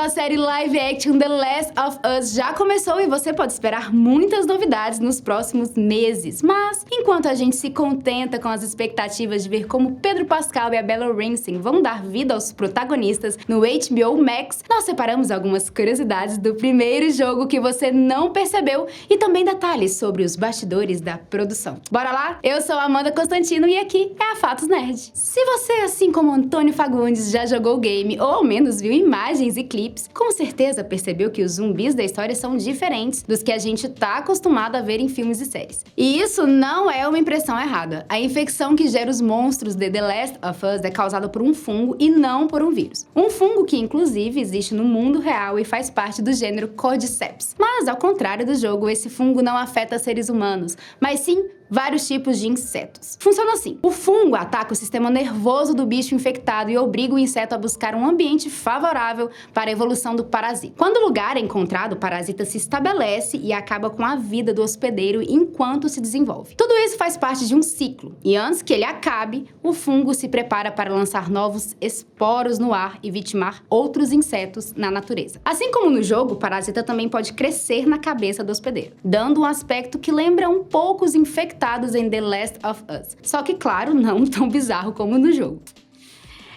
da série live action The Last of Us já começou e você pode esperar muitas novidades nos próximos meses. Mas, enquanto a gente se contenta com as expectativas de ver como Pedro Pascal e a Bella Ramsey vão dar vida aos protagonistas no HBO Max, nós separamos algumas curiosidades do primeiro jogo que você não percebeu e também detalhes sobre os bastidores da produção. Bora lá? Eu sou a Amanda Constantino e aqui é a Fatos Nerd. Se você, assim como Antônio Fagundes, já jogou o game ou ao menos viu imagens e clipes, com certeza percebeu que os zumbis da história são diferentes dos que a gente tá acostumado a ver em filmes e séries. E isso não é uma impressão errada. A infecção que gera os monstros de The Last of Us é causada por um fungo e não por um vírus. Um fungo que, inclusive, existe no mundo real e faz parte do gênero Cordyceps. Mas, ao contrário do jogo, esse fungo não afeta seres humanos, mas sim vários tipos de insetos. Funciona assim: o fungo ataca o sistema nervoso do bicho infectado e obriga o inseto a buscar um ambiente favorável para a evolução do parasita. Quando o lugar é encontrado, o parasita se estabelece e acaba com a vida do hospedeiro enquanto se desenvolve. Tudo isso faz parte de um ciclo, e antes que ele acabe, o fungo se prepara para lançar novos esporos no ar e vitimar outros insetos na natureza. Assim como no jogo, o parasita também pode crescer na cabeça do hospedeiro, dando um aspecto que lembra um pouco os infectados em The Last of Us. Só que, claro, não tão bizarro como no jogo.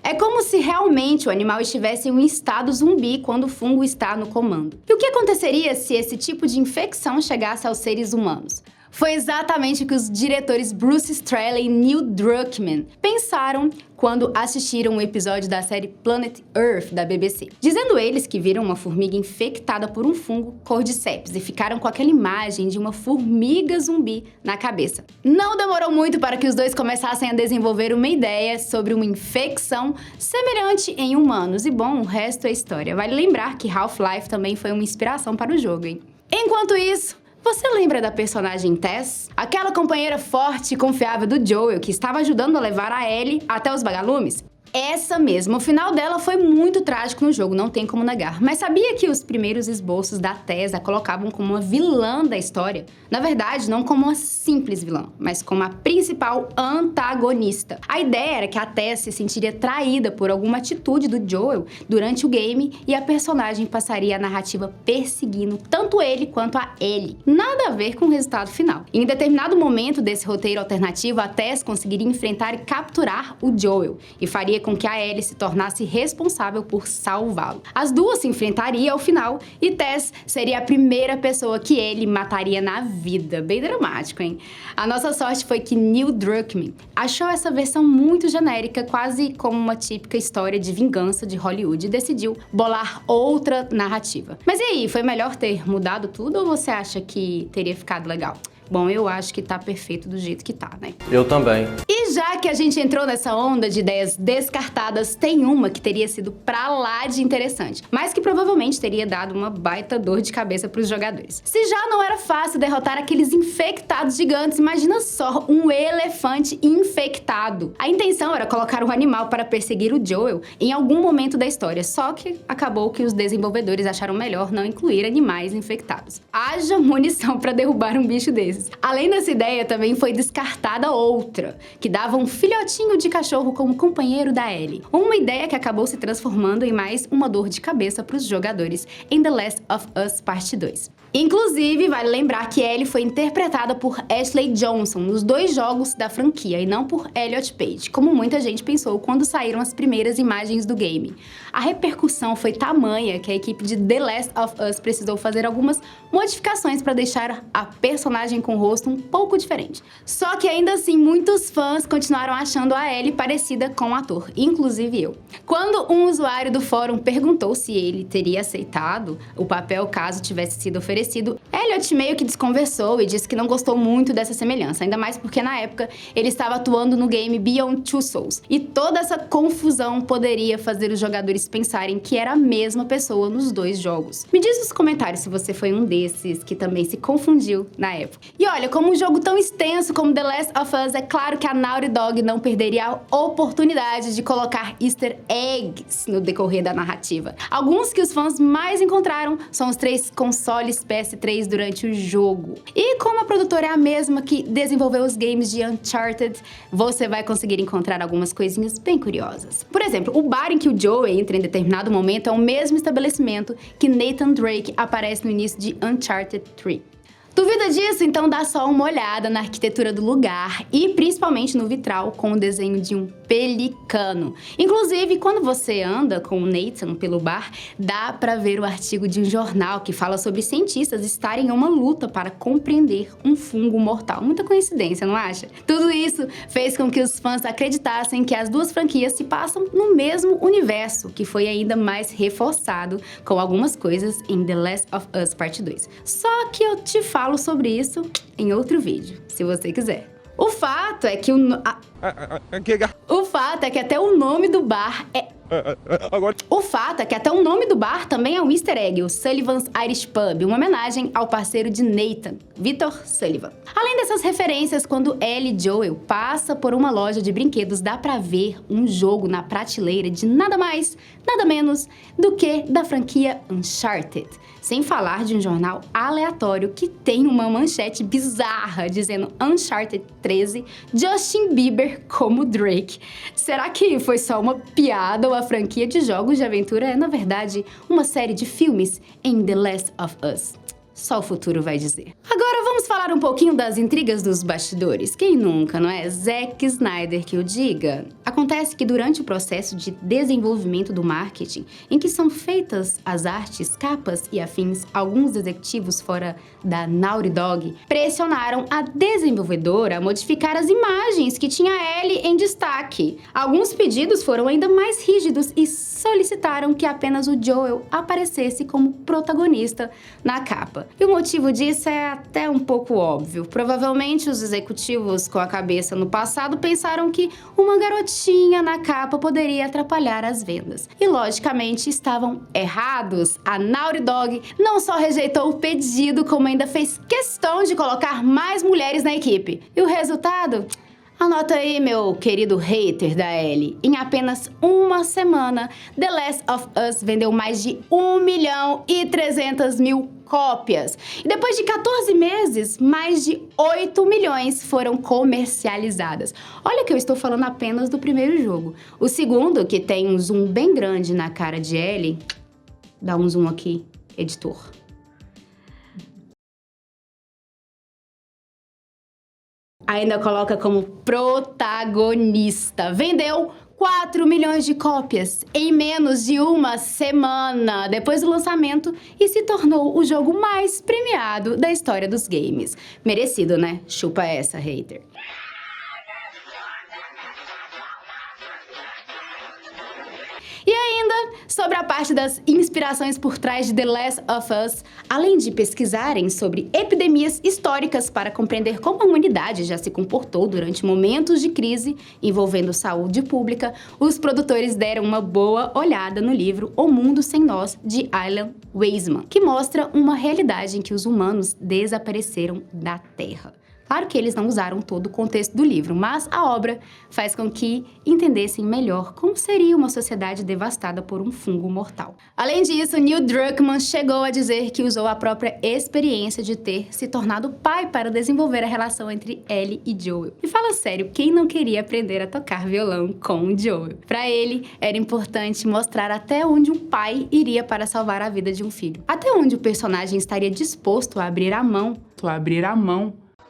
É como se realmente o animal estivesse em um estado zumbi quando o fungo está no comando. E o que aconteceria se esse tipo de infecção chegasse aos seres humanos? Foi exatamente o que os diretores Bruce Straley e Neil Druckmann pensaram quando assistiram um episódio da série Planet Earth da BBC. Dizendo eles que viram uma formiga infectada por um fungo Cordyceps e ficaram com aquela imagem de uma formiga zumbi na cabeça. Não demorou muito para que os dois começassem a desenvolver uma ideia sobre uma infecção semelhante em humanos. E bom, o resto é história. Vale lembrar que Half-Life também foi uma inspiração para o jogo, hein? Enquanto isso, você lembra da personagem Tess? Aquela companheira forte e confiável do Joel que estava ajudando a levar a Ellie até os vagalumes? Essa mesma. O final dela foi muito trágico no jogo, não tem como negar. Mas sabia que os primeiros esboços da Tess a colocavam como uma vilã da história? Na verdade, não como uma simples vilã, mas como a principal antagonista. A ideia era que a Tess se sentiria traída por alguma atitude do Joel durante o game e a personagem passaria a narrativa perseguindo tanto ele quanto a Ellie. Nada a ver com o resultado final. Em determinado momento desse roteiro alternativo, a Tess conseguiria enfrentar e capturar o Joel e faria com que a Ellie se tornasse responsável por salvá-lo. As duas se enfrentariam ao final e Tess seria a primeira pessoa que ele mataria na vida. Bem dramático, hein? A nossa sorte foi que Neil Druckmann achou essa versão muito genérica, quase como uma típica história de vingança de Hollywood, e decidiu bolar outra narrativa. Mas e aí, foi melhor ter mudado tudo ou você acha que teria ficado legal? Bom, eu acho que tá perfeito do jeito que tá, né? Eu também. E já que a gente entrou nessa onda de ideias descartadas, tem uma que teria sido pra lá de interessante, mas que provavelmente teria dado uma baita dor de cabeça pros jogadores. Se já não era fácil derrotar aqueles infectados gigantes, imagina só um elefante infectado. A intenção era colocar o animal para perseguir o Joel em algum momento da história, só que acabou que os desenvolvedores acharam melhor não incluir animais infectados. Haja munição pra derrubar um bicho desse. Além dessa ideia, também foi descartada outra, que dava um filhotinho de cachorro como companheiro da Ellie. Uma ideia que acabou se transformando em mais uma dor de cabeça para os jogadores em The Last of Us Part 2. Inclusive, vale lembrar que Ellie foi interpretada por Ashley Johnson nos dois jogos da franquia e não por Elliot Page, como muita gente pensou quando saíram as primeiras imagens do game. A repercussão foi tamanha que a equipe de The Last of Us precisou fazer algumas modificações para deixar a personagem com o rosto um pouco diferente. Só que ainda assim, muitos fãs continuaram achando a Ellie parecida com o ator, inclusive eu. Quando um usuário do fórum perguntou se ele teria aceitado o papel caso tivesse sido oferecido, Elliot meio que desconversou e disse que não gostou muito dessa semelhança, ainda mais porque na época ele estava atuando no game Beyond Two Souls, e toda essa confusão poderia fazer os jogadores pensarem que era a mesma pessoa nos dois jogos. Me diz nos comentários se você foi um desses que também se confundiu na época. E olha, como um jogo tão extenso como The Last of Us, é claro que a Naughty Dog não perderia a oportunidade de colocar easter eggs no decorrer da narrativa. Alguns que os fãs mais encontraram são os 3 consoles PS3 durante o jogo. E como a produtora é a mesma que desenvolveu os games de Uncharted, você vai conseguir encontrar algumas coisinhas bem curiosas. Por exemplo, o bar em que o Joel entra em determinado momento é o mesmo estabelecimento que Nathan Drake aparece no início de Uncharted 3. Duvida disso? Então dá só uma olhada na arquitetura do lugar e principalmente no vitral com o desenho de um pelicano. Inclusive, quando você anda com o Nathan pelo bar, dá pra ver o artigo de um jornal que fala sobre cientistas estarem em uma luta para compreender um fungo mortal. Muita coincidência, não acha? Tudo isso fez com que os fãs acreditassem que as duas franquias se passam no mesmo universo, que foi ainda mais reforçado com algumas coisas em The Last of Us Part 2. Só que eu te falo sobre isso em outro vídeo, se você quiser. O fato é que até o nome do bar é... O fato é que até o nome do bar também é um easter egg, o Sullivan's Irish Pub, uma homenagem ao parceiro de Nathan, Victor Sullivan. Além dessas referências, quando Ellie Joel passa por uma loja de brinquedos, dá pra ver um jogo na prateleira de nada mais, nada menos do que da franquia Uncharted. Sem falar de um jornal aleatório que tem uma manchete bizarra dizendo Uncharted 13, Justin Bieber como Drake. Será que foi só uma piada ou a franquia de jogos de aventura é, na verdade, uma série de filmes em The Last of Us? Só o futuro vai dizer. Agora vamos falar um pouquinho das intrigas dos bastidores. Quem nunca, não é? Zack Snyder que o diga. Acontece que durante o processo de desenvolvimento do marketing, em que são feitas as artes, capas e afins, alguns executivos fora da Naughty Dog pressionaram a desenvolvedora a modificar as imagens que tinha Ellie em destaque. Alguns pedidos foram ainda mais rígidos e solicitaram que apenas o Joel aparecesse como protagonista na capa. E o motivo disso é até um pouco óbvio. Provavelmente os executivos com a cabeça no passado pensaram que uma garotinha na capa poderia atrapalhar as vendas. E logicamente estavam errados. A Naughty Dog não só rejeitou o pedido, como ainda fez questão de colocar mais mulheres na equipe. E o resultado? Anota aí, meu querido hater da Ellie. Em apenas uma semana, The Last of Us vendeu mais de 1.300.000 cópias. E depois de 14 meses, mais de 8 milhões foram comercializadas. Olha que eu estou falando apenas do primeiro jogo. O segundo, que tem um zoom bem grande na cara de Ellie... Dá um zoom aqui, editor. Ainda coloca como protagonista. Vendeu 4 milhões de cópias em menos de uma semana depois do lançamento e se tornou o jogo mais premiado da história dos games. Merecido, né? Chupa essa, hater. E ainda, sobre a parte das inspirações por trás de The Last of Us, além de pesquisarem sobre epidemias históricas para compreender como a humanidade já se comportou durante momentos de crise envolvendo saúde pública, os produtores deram uma boa olhada no livro O Mundo Sem Nós, de Alan Weisman, que mostra uma realidade em que os humanos desapareceram da Terra. Claro que eles não usaram todo o contexto do livro, mas a obra faz com que entendessem melhor como seria uma sociedade devastada por um fungo mortal. Além disso, Neil Druckmann chegou a dizer que usou a própria experiência de ter se tornado pai para desenvolver a relação entre Ellie e Joel. E fala sério, quem não queria aprender a tocar violão com o Joel? Para ele, era importante mostrar até onde um pai iria para salvar a vida de um filho. Até onde o personagem estaria disposto a abrir a mão.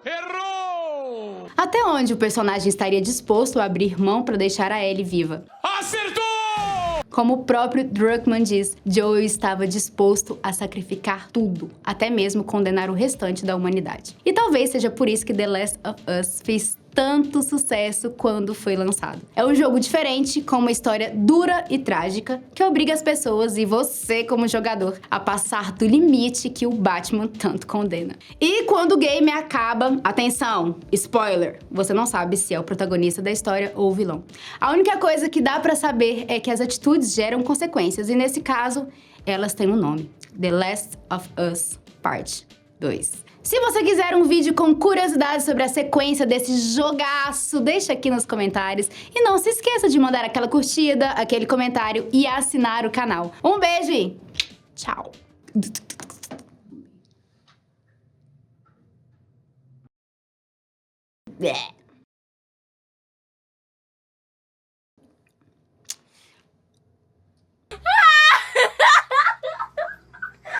Errou! Até onde o personagem estaria disposto a abrir mão para deixar a Ellie viva. Acertou! Como o próprio Druckmann diz, Joel estava disposto a sacrificar tudo, até mesmo condenar o restante da humanidade. E talvez seja por isso que The Last of Us fez tanto sucesso quando foi lançado. É um jogo diferente, com uma história dura e trágica, que obriga as pessoas e você, como jogador, a passar do limite que o Batman tanto condena. E quando o game acaba, atenção, spoiler, você não sabe se é o protagonista da história ou o vilão. A única coisa que dá pra saber é que as atitudes geram consequências, e nesse caso, elas têm um nome: The Last of Us Part 2. Se você quiser um vídeo com curiosidades sobre a sequência desse jogaço, deixa aqui nos comentários. E não se esqueça de mandar aquela curtida, aquele comentário e assinar o canal. Um beijo e tchau! Bleh.